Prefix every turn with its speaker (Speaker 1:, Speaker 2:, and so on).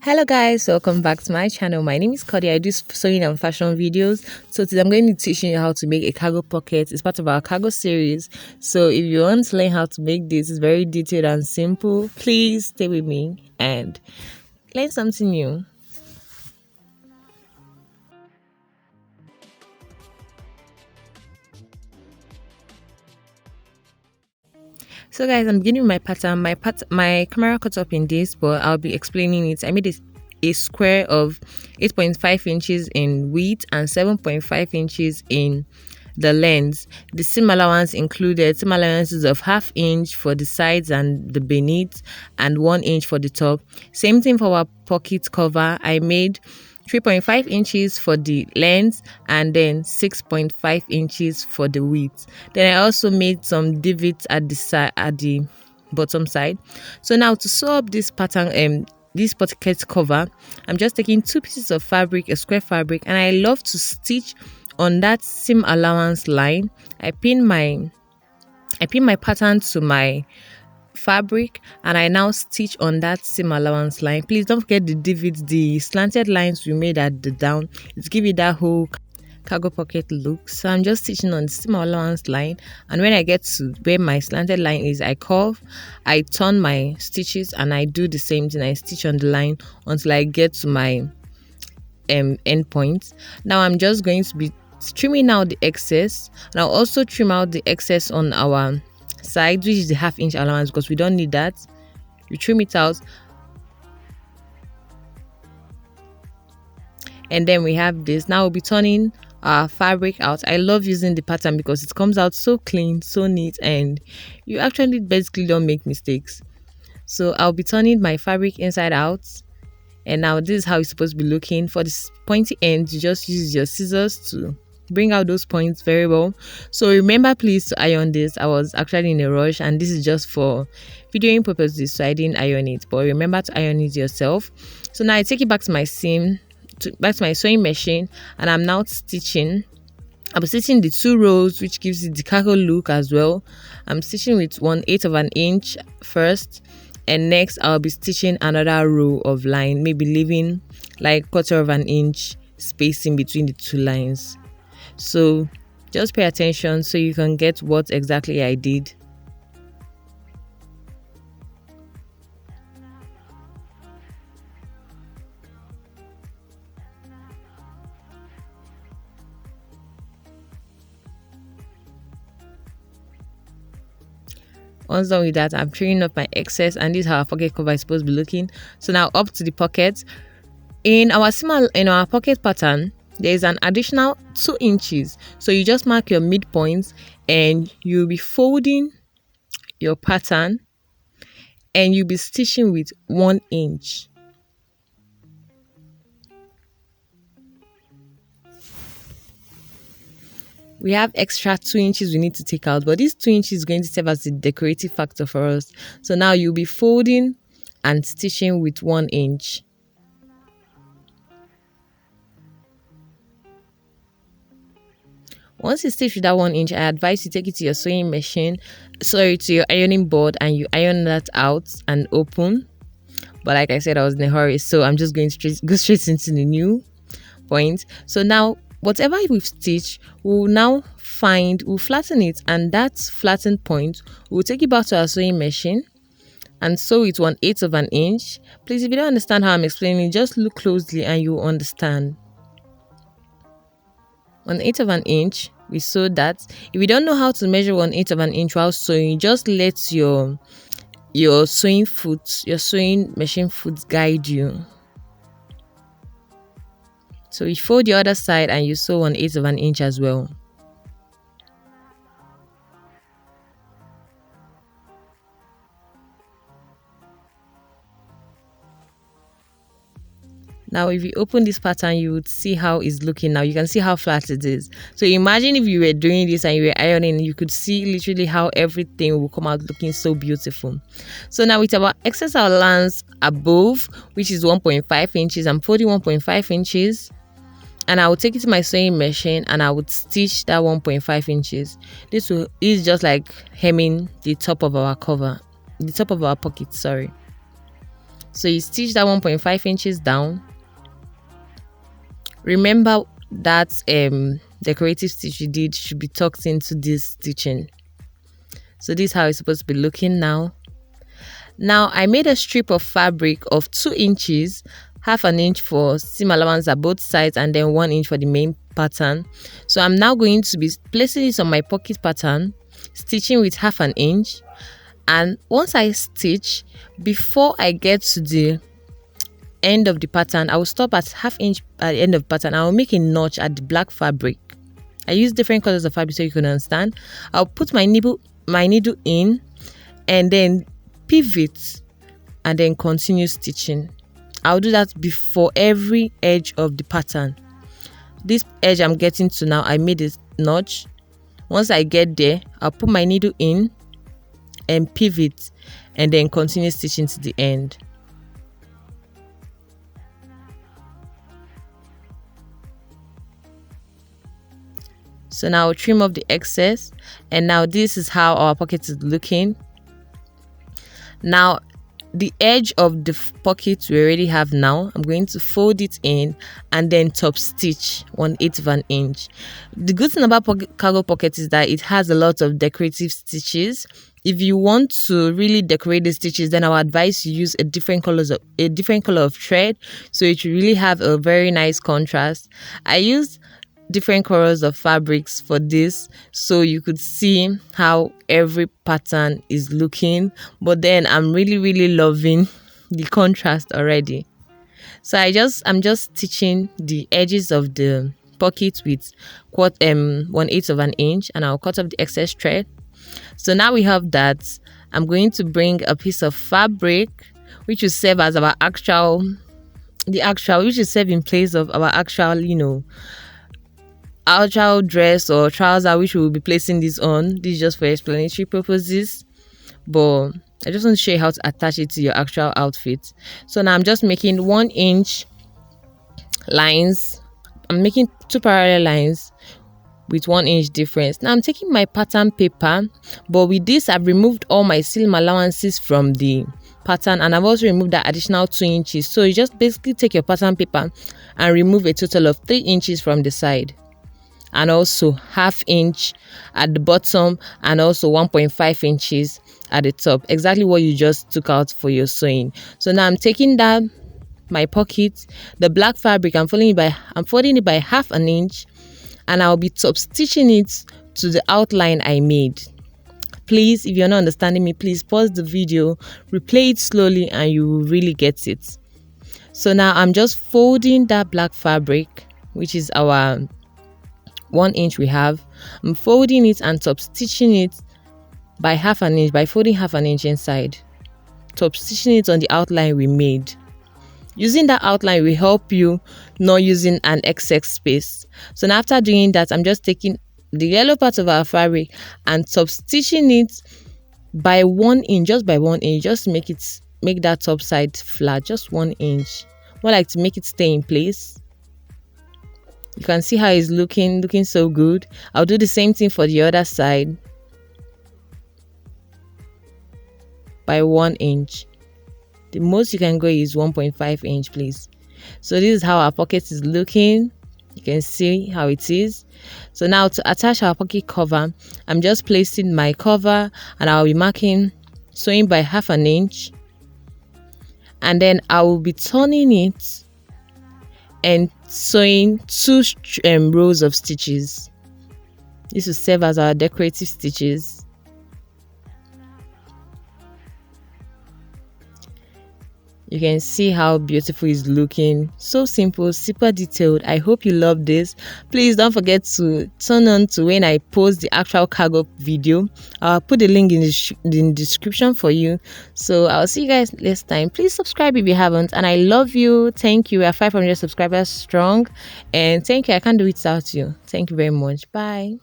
Speaker 1: Hello guys, welcome back to my channel. My name is Cody. I do sewing and fashion videos. So today I'm going to be teaching you how to make a cargo pocket. It's part of our cargo series. So if you want to learn how to make this, it's very detailed and simple. Please stay with me and learn something new. So guys, I'm beginning with my pattern. My camera cut up in this, but I'll be explaining it. I made a square of 8.5 inches in width and 7.5 inches in the length. The seam allowance included seam allowances of ½ inch for the sides and the beneath and 1 inch for the top. Same thing for our pocket cover. I made 3.5 inches for the length and then 6.5 inches for the width. Then I also made some divots at the bottom side. So now to sew up this pattern, this pocket cover, I'm just taking 2 pieces of fabric, a square fabric, and I love to stitch on that seam allowance line. I pin my pattern to my fabric and I now stitch on that seam allowance line. Please don't forget the divots, the slanted lines we made at the down. It's give it that whole cargo pocket look. So I'm just stitching on the seam allowance line, and when I get to where my slanted line is, I curve, I turn my stitches, and I do the same thing. I stitch on the line until I get to my end point. Now I'm just going to be trimming out the excess, and I'll also trim out the excess on our side, which is the ½ inch allowance, because we don't need that. You trim it out, and then we have this. Now we'll be turning our fabric out. I love using the pattern because it comes out so clean, so neat, and you actually basically don't make mistakes. So I'll be turning my fabric inside out, and now this is how it's supposed to be looking. For this pointy end, you just use your scissors to bring out those points very well. So remember please to iron this. I was actually in a rush, and this is just for videoing purposes, so I didn't iron it, but remember to iron it yourself. So now I take it back to my back to my sewing machine, and I'm now stitching. I'm stitching the 2 rows, which gives it the cargo look as well. I'm stitching with 1/8 of an inch first, and next I'll be stitching another row of line, maybe leaving like 1/4 of an inch spacing between the 2 lines. So just pay attention so you can get what exactly I did. Once done with that, I'm trimming up my excess, and this is how our pocket cover is supposed to be looking. So now up to the pocket. In our pocket pattern, there is an additional 2 inches. So you just mark your midpoint, and you'll be folding your pattern, and you'll be stitching with 1 inch. We have extra 2 inches we need to take out, but this 2 inches is going to serve as the decorative factor for us. So now you'll be folding and stitching with 1 inch. Once you stitch with that 1 inch, I advise you take it to your sewing machine, to your ironing board, and you iron that out and open. But like I said, I was in a hurry, so I'm just going to go straight into the new point. So now whatever we've stitched, we'll flatten it, and that flattened point, we'll take it back to our sewing machine and sew it 1/8 of an inch. Please, if you don't understand how I'm explaining, just look closely and you'll understand. 1/8 of an inch, we sew that. If you don't know how to measure 1/8 of an inch while sewing, just let your sewing machine foot guide you. So you fold the other side and you sew 1/8 of an inch as well. Now if you open this pattern, you would see how it's looking. Now you can see how flat it is. So imagine if you were doing this and you were ironing, you could see literally how everything will come out looking so beautiful. So now with our excess allowance above, which is 1.5 inches, I'm folding 1.5 inches, and I will take it to my sewing machine and I would stitch that 1.5 inches. This is just like hemming the top of our cover, the top of our pocket, sorry. So you stitch that 1.5 inches down. Remember that decorative stitch you did should be tucked into this stitching. So this is how it's supposed to be looking now. Now I made a strip of fabric of 2 inches, half an inch for seam allowance at both sides, and then 1 inch for the main pattern. So I'm now going to be placing this on my pocket pattern, stitching with half an inch. And once I stitch, before I get to the end of the pattern, I will stop at half inch at the end of the pattern. I will make a notch at the black fabric. I use different colors of fabric so you can understand. I'll put my needle in and then pivot and then continue stitching. I'll do that before every edge of the pattern. This edge I'm getting to now, I made a notch. Once I get there, I'll put my needle in and pivot and then continue stitching to the end. So now I'll trim off the excess, and now this is how our pocket is looking. Now the edge of the pocket we already have now, I'm going to fold it in and then top stitch 1/8 of an inch. The good thing about cargo pocket is that it has a lot of decorative stitches. If you want to really decorate the stitches, then I would advise you use a different color of thread, so it will really have a very nice contrast. I used different colors of fabrics for this so you could see how every pattern is looking, but then I'm really loving the contrast already. So I'm just stitching the edges of the pocket with 1/8 of an inch, and I'll cut off the excess thread. So now we have that. I'm going to bring a piece of fabric which will serve as our which will serve in place of our actual dress or trouser, which we will be placing this on. This is just for explanatory purposes, but I just want to show you how to attach it to your actual outfit. So now I'm just making 1 inch lines. I'm making 2 parallel lines with 1 inch difference. Now I'm taking my pattern paper, but with this I've removed all my seam allowances from the pattern, and I've also removed that additional 2 inches. So you just basically take your pattern paper and remove a total of 3 inches from the side, and also half inch at the bottom, and also 1.5 inches at the top, exactly what you just took out for your sewing. So now I'm taking that my pocket, the black fabric, I'm folding it by half an inch, and I'll be top stitching it to the outline I made. Please, if you're not understanding me, please pause the video, replay it slowly, and you will really get it. So now I'm just folding that black fabric, which is our 1 inch we have. I'm folding it and top stitching it by half an inch, by folding half an inch inside, top stitching it on the outline we made. Using that outline will help you not using an excess space. So now after doing that, I'm just taking the yellow part of our fabric and top stitching it by 1 inch, just by 1 inch, just to make that top side flat, just 1 inch, more like to make it stay in place. You can see how it's looking so good. I'll do the same thing for the other side by 1 inch. The most you can go is 1.5 inch, please. So this is how our pocket is looking. You can see how it is. So now to attach our pocket cover, I'm just placing my cover, and I'll be marking sewing by half an inch, and then I will be turning it and sewing 2 rows of stitches. This will serve as our decorative stitches. You can see how beautiful it's looking. So simple, super detailed. I hope you love this. Please don't forget to turn on to when I post the actual cargo video. I'll put the link in the description for you. So I'll see you guys next time. Please subscribe if you haven't. And I love you. Thank you. We are 500 subscribers strong. And thank you. I can't do it without you. Thank you very much. Bye.